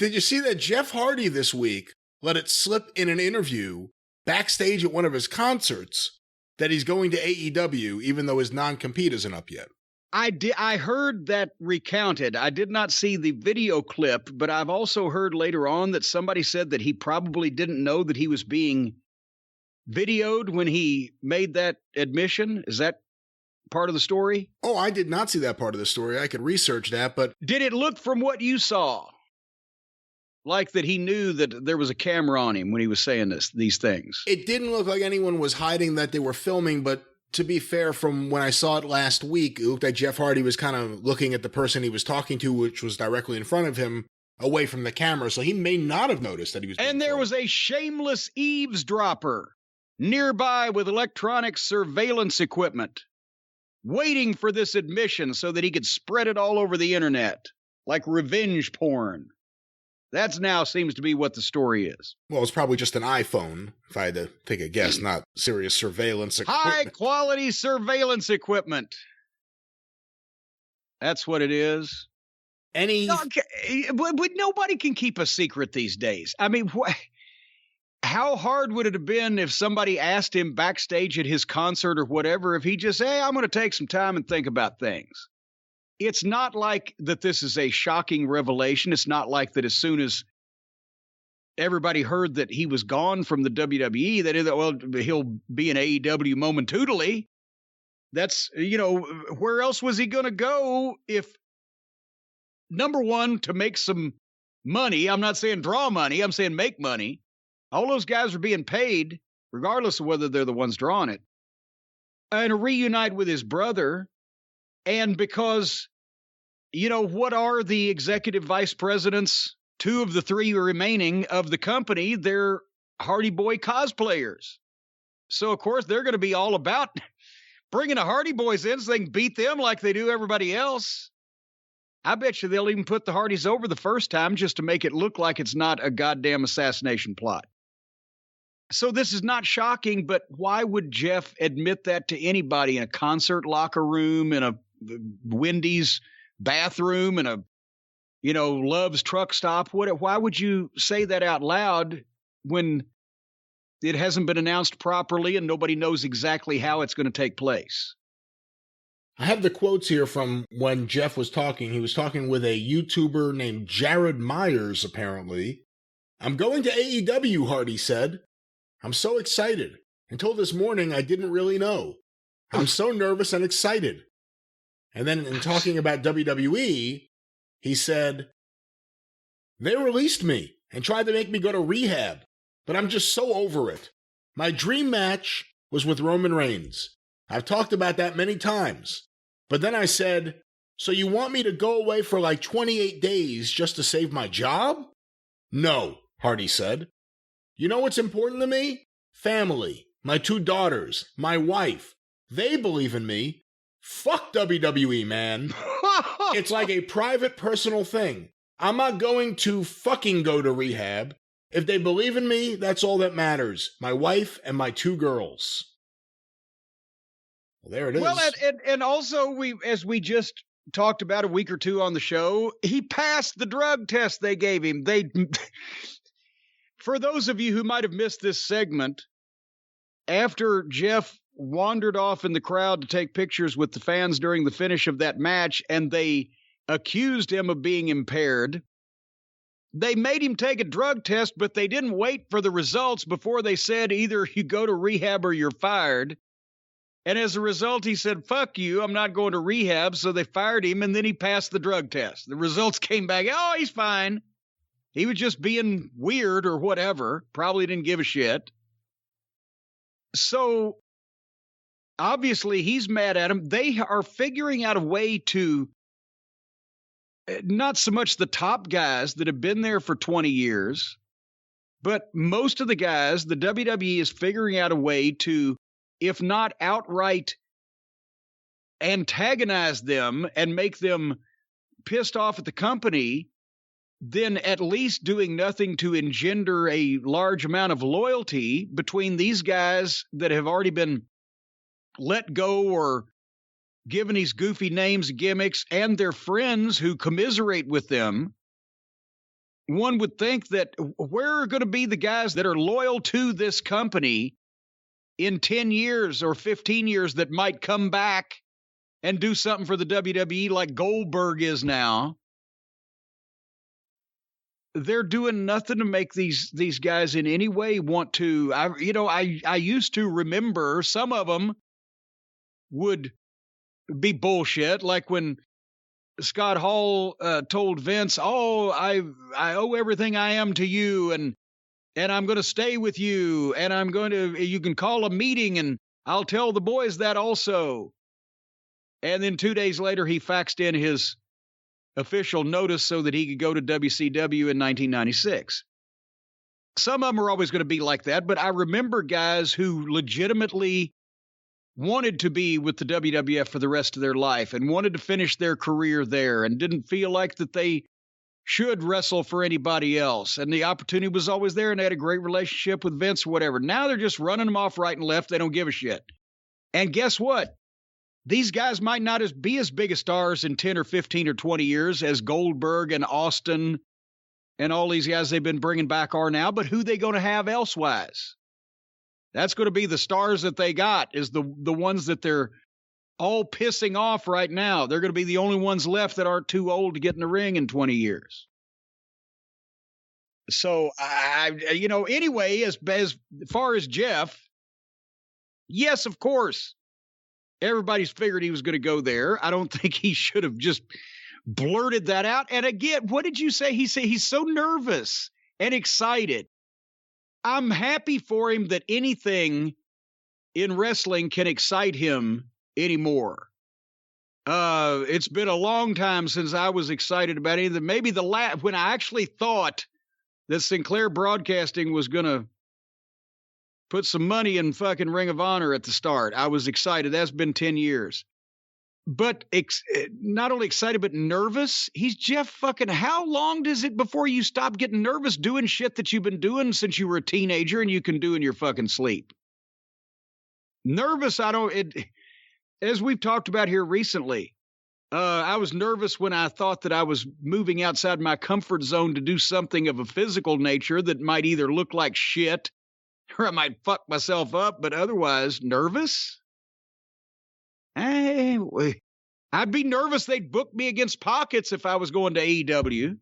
Did you see that Jeff Hardy this week let it slip in an interview backstage at one of his concerts that he's going to AEW even though his non-compete isn't up yet? I heard that recounted. I did not see the video clip, but I've also heard later on that somebody said that he probably didn't know that he was being videoed when he made that admission. Is that part of the story? Oh, I did not see that part of the story. I could research that, but... Did it look from what you saw like that he knew that there was a camera on him when he was saying these things? It didn't look like anyone was hiding that they were filming, but to be fair, from when I saw it last week, it looked like Jeff Hardy was kind of looking at the person he was talking to, which was directly in front of him, away from the camera, so he may not have noticed that he was being And there filmed. was a shameless eavesdropper nearby with electronic surveillance equipment, waiting for this admission so that he could spread it all over the internet, like revenge porn. That now seems to be what the story is. Well, it's probably just an iPhone, if I had to take a guess, not serious surveillance equipment. High-quality surveillance equipment. That's what it is. But nobody can keep a secret these days. I mean, how hard would it have been if somebody asked him backstage at his concert or whatever, if he just, hey, I'm going to take some time and think about things? It's not like that this is a shocking revelation. It's not like that as soon as everybody heard that he was gone from the WWE, that, well, he'll be in AEW momentarily. That's, where else was he going to go if, number one, to make some money? I'm not saying draw money. I'm saying make money. All those guys are being paid, regardless of whether they're the ones drawing it, and reunite with his brother. And because, what are the executive vice presidents? 2 of the 3 remaining of the company, they're Hardy Boy cosplayers. So, of course, they're going to be all about bringing the Hardy Boys in so they can beat them like they do everybody else. I bet you they'll even put the Hardys over the first time just to make it look like it's not a goddamn assassination plot. So this is not shocking, but why would Jeff admit that to anybody in a concert locker room, in a Wendy's bathroom, in a, Love's truck stop? Why would you say that out loud when it hasn't been announced properly and nobody knows exactly how it's going to take place? I have the quotes here from when Jeff was talking. He was talking with a YouTuber named Jared Myers, apparently. I'm going to AEW, Hardy said. I'm so excited. Until this morning, I didn't really know. I'm so nervous and excited. And then in talking about WWE, he said, they released me and tried to make me go to rehab, but I'm just so over it. My dream match was with Roman Reigns. I've talked about that many times. But then I said, so you want me to go away for like 28 days just to save my job? No, Hardy said. You know what's important to me? Family, my 2 daughters, my wife. They believe in me. Fuck WWE, man. It's like a private, personal thing. I'm not going to fucking go to rehab. If they believe in me, that's all that matters. My wife and my 2 girls. Well, there it is. Well, and also, as we just talked about a week or 2 on the show, he passed the drug test they gave him. For those of you who might have missed this segment, after Jeff wandered off in the crowd to take pictures with the fans during the finish of that match, and they accused him of being impaired, they made him take a drug test, but they didn't wait for the results before they said either you go to rehab or you're fired. And as a result, he said, fuck you, I'm not going to rehab. So they fired him, and then he passed the drug test. The results came back. Oh, he's fine. He was just being weird or whatever. Probably didn't give a shit. So obviously he's mad at him. They are figuring out a way to, not so much the top guys that have been there for 20 years, but most of the guys, the WWE is figuring out a way to, if not outright antagonize them and make them pissed off at the company, then at least doing nothing to engender a large amount of loyalty between these guys that have already been let go or given these goofy names, gimmicks, and their friends who commiserate with them. one would think that where are going to be the guys that are loyal to this company in 10 years or 15 years that might come back and do something for the WWE like Goldberg is now? They're doing nothing to make these guys in any way want to. I used to remember some of them would be bullshit, like when Scott Hall told Vince, "Oh, I owe everything I am to you, and I'm going to stay with you, and you can call a meeting, and I'll tell the boys that also." And then 2 days later, he faxed in his official notice so that he could go to WCW in 1996. Some of them are always going to be like that, but I remember guys who legitimately wanted to be with the WWF for the rest of their life and wanted to finish their career there and didn't feel like that they should wrestle for anybody else. And the opportunity was always there, and they had a great relationship with Vince or whatever. Now they're just running them off right and left. They don't give a shit. And guess what? These guys might not be as big a stars in 10 or 15 or 20 years as Goldberg and Austin and all these guys they've been bringing back are now, but who they going to have elsewise? That's going to be the stars that they got, is the ones that they're all pissing off right now. They're going to be the only ones left that aren't too old to get in the ring in 20 years. So, anyway, as far as Jeff, yes, of course, everybody's figured he was going to go there. I don't think he should have just blurted that out. And again, what did you say? He said he's so nervous and excited. I'm happy for him that anything in wrestling can excite him anymore. It's been a long time since I was excited about anything. Maybe when I actually thought that Sinclair Broadcasting was going to put some money in fucking Ring of Honor at the start, I was excited. That's been 10 years. But not only excited, but nervous. He's Jeff fucking, how long does it before you stop getting nervous doing shit that you've been doing since you were a teenager and you can do in your fucking sleep? Nervous, as we've talked about here recently, I was nervous when I thought that I was moving outside my comfort zone to do something of a physical nature that might either look like shit or I might fuck myself up, but otherwise nervous. I'd be nervous they'd book me against Pockets if I was going to AEW.